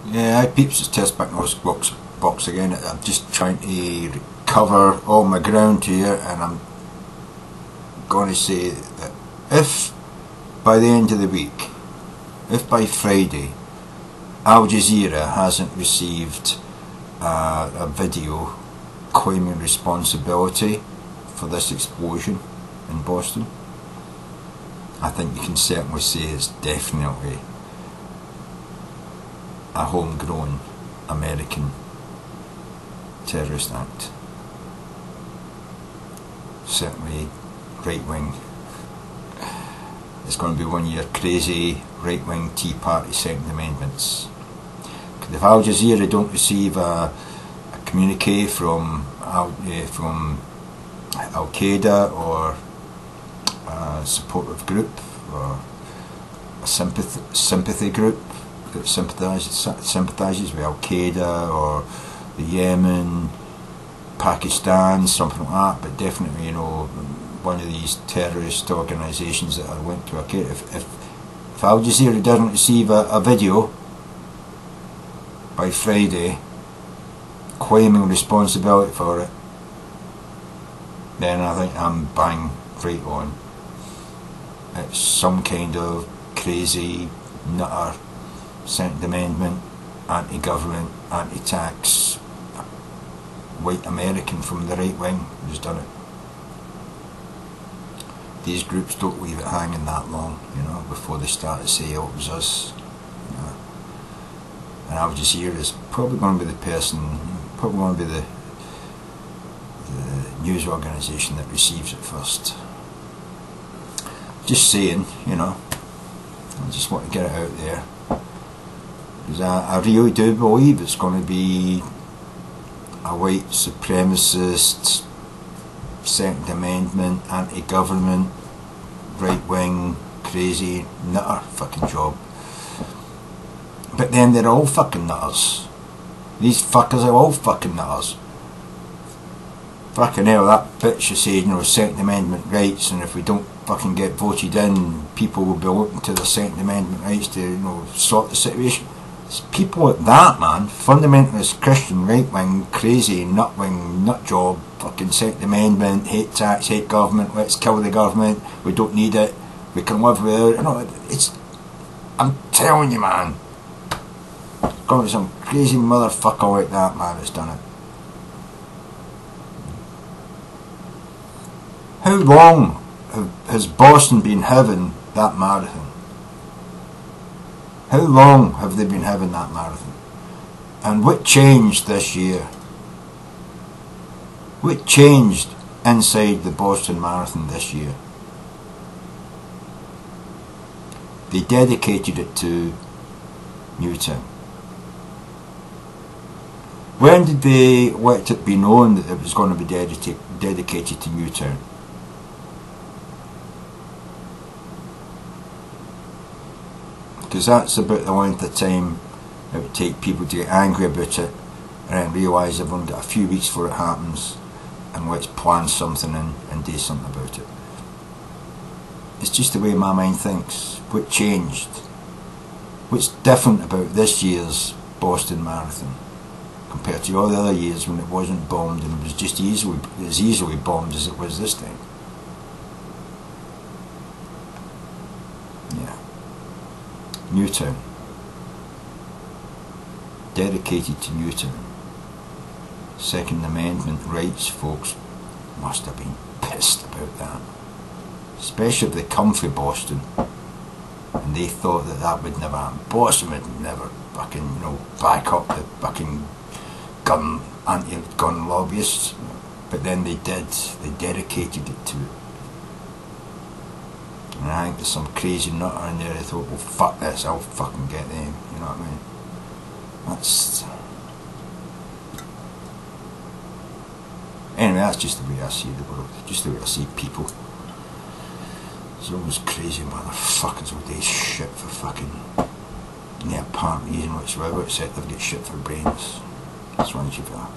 Yeah, I peeps, it's Test Back box again. I'm just trying to cover all my ground here, and I'm going to say that if by the end of the week, if by Friday, Al Jazeera hasn't received a video claiming responsibility for this explosion in Boston, I think you can certainly say it's definitely a homegrown American terrorist act. Certainly right wing. It's going to be one of your crazy right wing Tea Party Second Amendments. If Al Jazeera don't receive a communique from Al Qaeda or a supportive group or a sympathy group that sympathises with Al Qaeda or the Yemen, Pakistan, something like that, but definitely, you know, one of these terrorist organisations that are linked to Al Qaeda. If Al Jazeera doesn't receive a video by Friday claiming responsibility for it, then I think I'm bang right on. It's some kind of crazy nutter Second Amendment, anti-government, anti-tax white American from the right wing who's done it. These groups don't leave it hanging that long, you know, before they start to say, oh, it was us. You know. And Al Jazeera is probably going to be the person, probably going to be the news organisation that receives it first. Just saying, you know, I just want to get it out there. Because I really do believe it's going to be a white supremacist, Second Amendment, anti-government, right-wing, crazy, nutter fucking job. But then they're all fucking nutters. These fuckers are all fucking nutters. Fucking hell, that bitch is saying, you know, Second Amendment rights, and if we don't fucking get voted in, people will be looking to the Second Amendment rights to, you know, sort the situation. It's people like that, man. Fundamentalist, Christian, right-wing, crazy, nut-wing, nut job, fucking Second Amendment, hate tax, hate government, let's kill the government, we don't need it, we can live without it. You know, it's, I'm telling you, man, it's going to be some crazy motherfucker like that, man, that's done it. How long has Boston been having that marathon? How long have they been having that marathon? And what changed this year? What changed inside the Boston Marathon this year? They dedicated it to Newtown. When did they let it be known that it was going to be dedicated to Newtown? Because that's about the length of time it would take people to get angry about it and then realise they've only got a few weeks before it happens, and let's plan something and do something about it. It's just the way my mind thinks. What changed? What's different about this year's Boston Marathon compared to all the other years when it wasn't bombed and it was just as easily bombed as it was this time? Yeah. Newtown. Dedicated to Newtown. Second Amendment rights folks must have been pissed about that. Especially if they come from Boston and they thought that that would never happen. Boston would never fucking, you know, back up the fucking anti-gun lobbyists. But then they did. They dedicated it to it. And I think there's some crazy nutter in there who thought, well, fuck this, I'll fucking get them. You know what I mean? That's... Anyway, that's just the way I see the world. Just the way I see people. There's always crazy motherfuckers with this shit for fucking... Yeah, apparent reason whatsoever, except they've got shit for brains. That's one you feel.